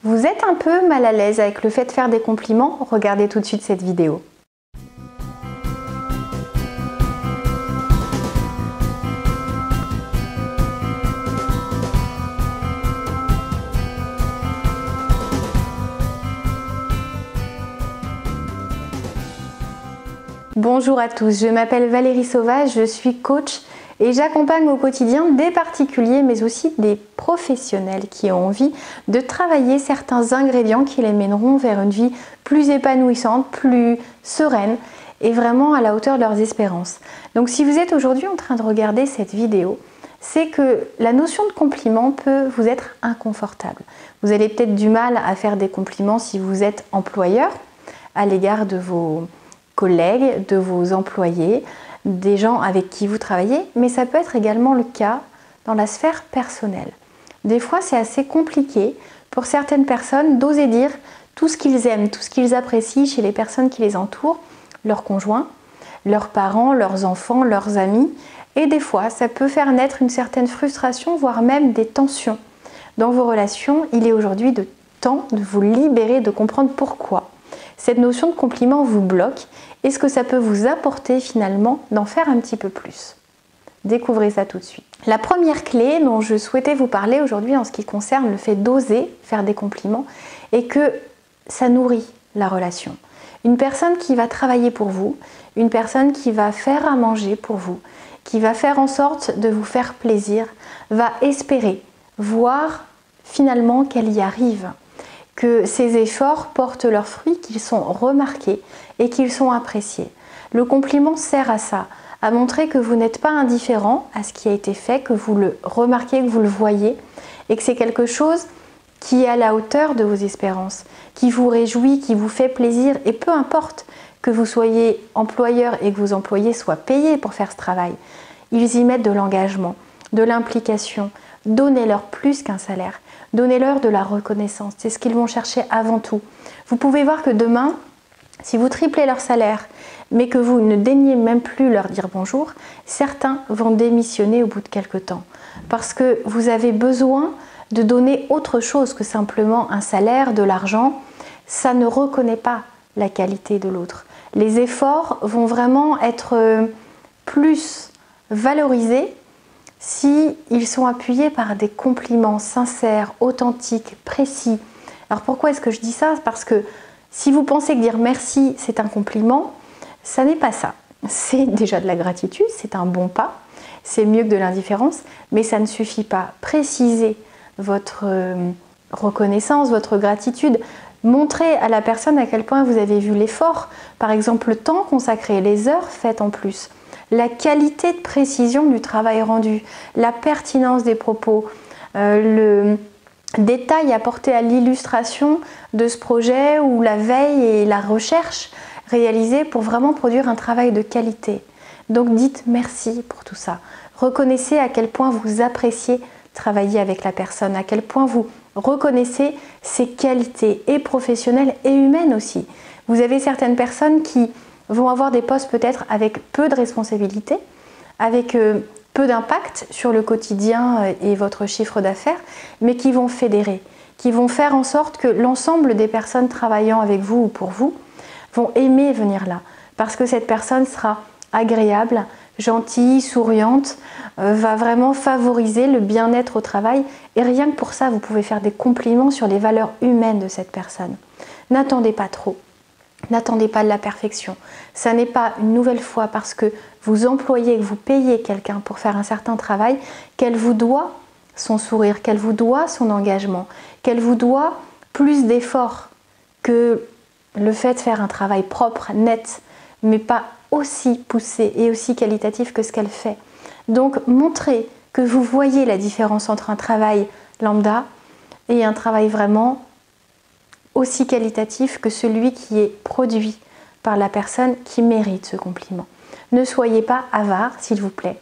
Vous êtes un peu mal à l'aise avec le fait de faire des compliments? Regardez tout de suite cette vidéo. Bonjour à tous, je m'appelle Valérie Sauvage, je suis coach et j'accompagne au quotidien des particuliers mais aussi des professionnels qui ont envie de travailler certains ingrédients qui les mèneront vers une vie plus épanouissante, plus sereine et vraiment à la hauteur de leurs espérances. Donc si vous êtes aujourd'hui en train de regarder cette vidéo, c'est que la notion de compliment peut vous être inconfortable. Vous avez peut-être du mal à faire des compliments si vous êtes employeur à l'égard de vos collègues, de vos employés, des gens avec qui vous travaillez, mais ça peut être également le cas dans la sphère personnelle. Des fois, c'est assez compliqué pour certaines personnes d'oser dire tout ce qu'ils aiment, tout ce qu'ils apprécient chez les personnes qui les entourent, leurs conjoints, leurs parents, leurs enfants, leurs amis. Et des fois, ça peut faire naître une certaine frustration, voire même des tensions dans vos relations. Il est aujourd'hui de temps de vous libérer, de comprendre pourquoi cette notion de compliment vous bloque et ce que ça peut vous apporter finalement d'en faire un petit peu plus. Découvrez ça tout de suite. La première clé dont je souhaitais vous parler aujourd'hui en ce qui concerne le fait d'oser faire des compliments est que ça nourrit la relation. Une personne qui va travailler pour vous, une personne qui va faire à manger pour vous, qui va faire en sorte de vous faire plaisir, va espérer voir finalement qu'elle y arrive, que ces efforts portent leurs fruits, qu'ils sont remarqués et qu'ils sont appréciés. Le compliment sert à ça, à montrer que vous n'êtes pas indifférent à ce qui a été fait, que vous le remarquez, que vous le voyez et que c'est quelque chose qui est à la hauteur de vos espérances, qui vous réjouit, qui vous fait plaisir et peu importe que vous soyez employeur et que vos employés soient payés pour faire ce travail. Ils y mettent de l'engagement, de l'implication. Donnez-leur plus qu'un salaire. Donnez-leur de la reconnaissance. C'est ce qu'ils vont chercher avant tout. Vous pouvez voir que demain, si vous triplez leur salaire, mais que vous ne daignez même plus leur dire bonjour, certains vont démissionner au bout de quelques temps. Parce que vous avez besoin de donner autre chose que simplement un salaire, de l'argent. Ça ne reconnaît pas la qualité de l'autre. Les efforts vont être plus valorisés si ils sont appuyés par des compliments sincères, authentiques, précis. Alors pourquoi est-ce que je dis ça? Parce que si vous pensez que dire merci c'est un compliment, ça n'est pas ça. C'est déjà de la gratitude, c'est un bon pas, c'est mieux que de l'indifférence, mais ça ne suffit pas. Précisez votre reconnaissance, votre gratitude, montrez à la personne à quel point vous avez vu l'effort, par exemple le temps consacré, les heures faites en plus, la qualité de précision du travail rendu, la pertinence des propos, le détail apporté à l'illustration de ce projet ou la veille et la recherche réalisée pour vraiment produire un travail de qualité. Donc dites merci pour tout ça. Reconnaissez à quel point vous appréciez travailler avec la personne, à quel point vous reconnaissez ses qualités et professionnelles et humaines aussi. Vous avez certaines personnes qui vont avoir des postes peut-être avec peu de responsabilités, avec peu d'impact sur le quotidien et votre chiffre d'affaires, mais qui vont fédérer, qui vont faire en sorte que l'ensemble des personnes travaillant avec vous ou pour vous vont aimer venir là, parce que cette personne sera agréable, gentille, souriante, va vraiment favoriser le bien-être au travail et rien que pour ça, vous pouvez faire des compliments sur les valeurs humaines de cette personne. N'attendez pas trop. N'attendez pas de la perfection. Ça n'est pas une nouvelle fois parce que vous employez, que vous payez quelqu'un pour faire un certain travail, qu'elle vous doit son sourire, qu'elle vous doit son engagement, qu'elle vous doit plus d'efforts que le fait de faire un travail propre, net, mais pas aussi poussé et aussi qualitatif que ce qu'elle fait. Donc montrez que vous voyez la différence entre un travail lambda et un travail vraiment aussi qualitatif que celui qui est produit par la personne qui mérite ce compliment. Ne soyez pas avare, s'il vous plaît,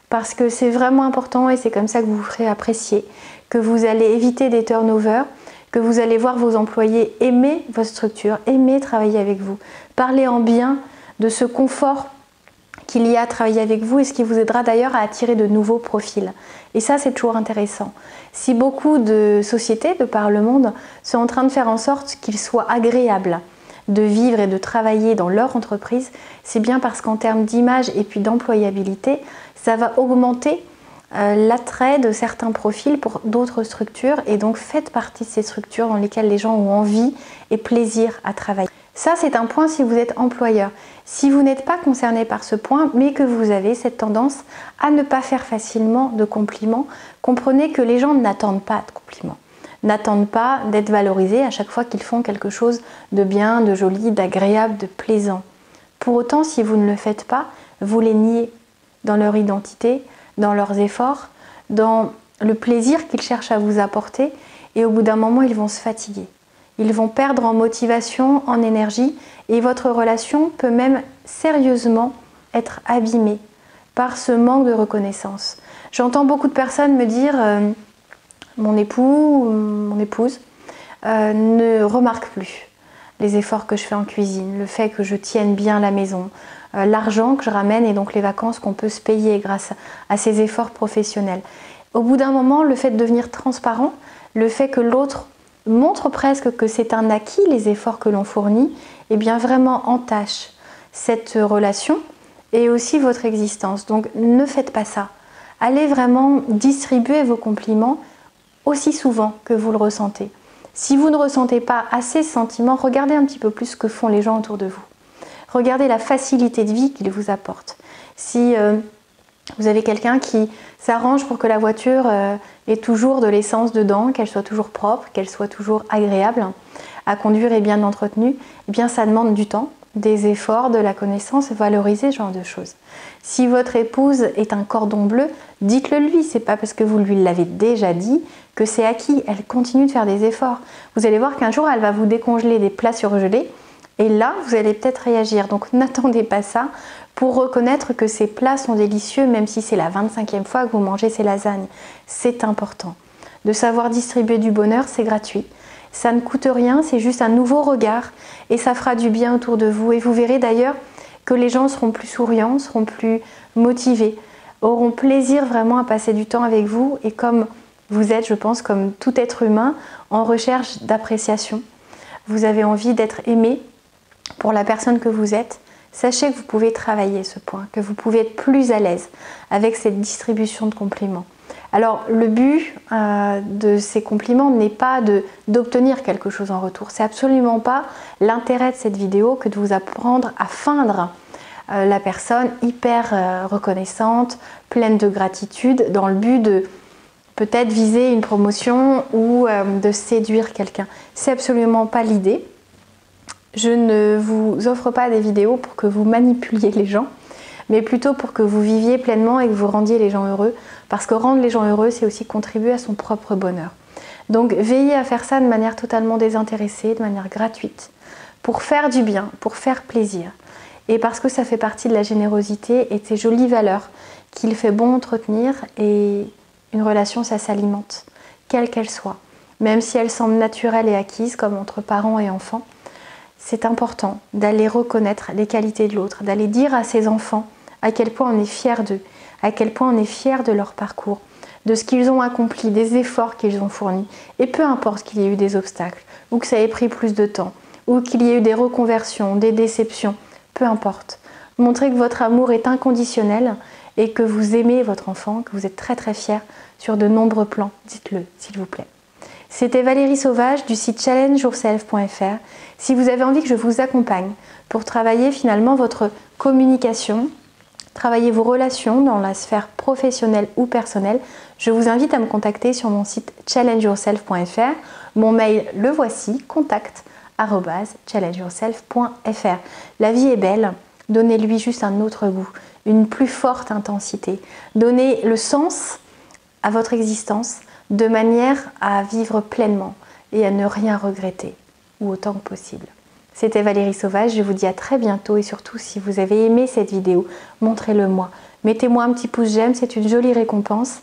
parce que c'est vraiment important et c'est comme ça que vous vous ferez apprécier, que vous allez éviter des turnovers, que vous allez voir vos employés aimer votre structure, aimer travailler avec vous, parler en bien de ce confort qu'il y a à travailler avec vous et ce qui vous aidera d'ailleurs à attirer de nouveaux profils. Et ça, c'est toujours intéressant. Si beaucoup de sociétés de par le monde sont en train de faire en sorte qu'il soit agréable de vivre et de travailler dans leur entreprise, c'est bien parce qu'en termes d'image et puis d'employabilité, ça va augmenter l'attrait de certains profils pour d'autres structures, et donc faites partie de ces structures dans lesquelles les gens ont envie et plaisir à travailler. Ça, c'est un point si vous êtes employeur. Si vous n'êtes pas concerné par ce point, mais que vous avez cette tendance à ne pas faire facilement de compliments, comprenez que les gens n'attendent pas de compliments, n'attendent pas d'être valorisés à chaque fois qu'ils font quelque chose de bien, de joli, d'agréable, de plaisant. Pour autant, si vous ne le faites pas, vous les niez dans leur identité, dans leurs efforts, dans le plaisir qu'ils cherchent à vous apporter, et au bout d'un moment, ils vont se fatiguer. Ils vont perdre en motivation, en énergie, et votre relation peut même sérieusement être abîmée par ce manque de reconnaissance. J'entends beaucoup de personnes me dire mon époux ou mon épouse ne remarque plus les efforts que je fais en cuisine, le fait que je tienne bien la maison, l'argent que je ramène et donc les vacances qu'on peut se payer grâce à ces efforts professionnels. Au bout d'un moment, le fait de devenir transparent, le fait que l'autre montre presque que c'est un acquis les efforts que l'on fournit, et bien vraiment entache cette relation et aussi votre existence. Donc ne faites pas ça. Allez vraiment distribuer vos compliments aussi souvent que vous le ressentez. Si vous ne ressentez pas assez ce sentiment, regardez un petit peu plus ce que font les gens autour de vous. Regardez la facilité de vie qu'ils vous apportent. Si vous avez quelqu'un qui s'arrange pour que la voiture ait toujours de l'essence dedans, qu'elle soit toujours propre, qu'elle soit toujours agréable à conduire et bien entretenue, eh bien ça demande du temps, des efforts, de la connaissance, valoriser ce genre de choses. Si votre épouse est un cordon bleu, dites-le lui, c'est pas parce que vous lui l'avez déjà dit que c'est acquis, elle continue de faire des efforts. Vous allez voir qu'un jour elle va vous décongeler des plats surgelés et là vous allez peut-être réagir. Donc n'attendez pas ça pour reconnaître que ces plats sont délicieux, même si c'est la 25e fois que vous mangez ces lasagnes. C'est important. De savoir distribuer du bonheur, c'est gratuit. Ça ne coûte rien, c'est juste un nouveau regard et ça fera du bien autour de vous. Et vous verrez d'ailleurs que les gens seront plus souriants, seront plus motivés, auront plaisir vraiment à passer du temps avec vous. Et comme vous êtes, je pense, comme tout être humain, en recherche d'appréciation, vous avez envie d'être aimé pour la personne que vous êtes, sachez que vous pouvez travailler ce point, que vous pouvez être plus à l'aise avec cette distribution de compliments. Alors le but de ces compliments n'est pas d'obtenir quelque chose en retour. C'est absolument pas l'intérêt de cette vidéo que de vous apprendre à feindre la personne hyper reconnaissante, pleine de gratitude, dans le but de peut-être viser une promotion ou de séduire quelqu'un. C'est absolument pas l'idée. Je ne vous offre pas des vidéos pour que vous manipuliez les gens, mais plutôt pour que vous viviez pleinement et que vous rendiez les gens heureux, parce que rendre les gens heureux, c'est aussi contribuer à son propre bonheur. Donc veillez à faire ça de manière totalement désintéressée, de manière gratuite, pour faire du bien, pour faire plaisir, et parce que ça fait partie de la générosité et de ces jolies valeurs qu'il fait bon entretenir, et une relation, ça s'alimente, quelle qu'elle soit, même si elle semble naturelle et acquise, comme entre parents et enfants. C'est important d'aller reconnaître les qualités de l'autre, d'aller dire à ses enfants à quel point on est fier d'eux, à quel point on est fier de leur parcours, de ce qu'ils ont accompli, des efforts qu'ils ont fournis. Et peu importe qu'il y ait eu des obstacles, ou que ça ait pris plus de temps, ou qu'il y ait eu des reconversions, des déceptions, peu importe. Montrez que votre amour est inconditionnel et que vous aimez votre enfant, que vous êtes très très fier sur de nombreux plans. Dites-le, s'il vous plaît. C'était Valérie Sauvage du site challengeyourself.fr. Si vous avez envie que je vous accompagne pour travailler finalement votre communication, travailler vos relations dans la sphère professionnelle ou personnelle, je vous invite à me contacter sur mon site challengeyourself.fr. Mon mail, le voici, contact@challengeyourself.fr. La vie est belle, donnez-lui juste un autre goût, une plus forte intensité. Donnez le sens à votre existence de manière à vivre pleinement et à ne rien regretter, ou autant que possible. C'était Valérie Sauvage, je vous dis à très bientôt et surtout si vous avez aimé cette vidéo, montrez-le moi. Mettez-moi un petit pouce j'aime, c'est une jolie récompense.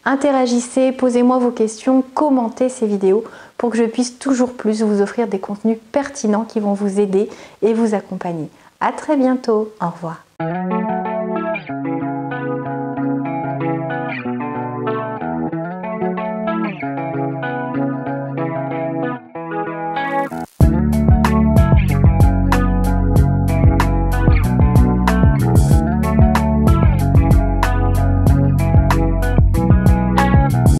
Interagissez, posez-moi vos questions, commentez ces vidéos pour que je puisse toujours plus vous offrir des contenus pertinents qui vont vous aider et vous accompagner. À très bientôt, au revoir.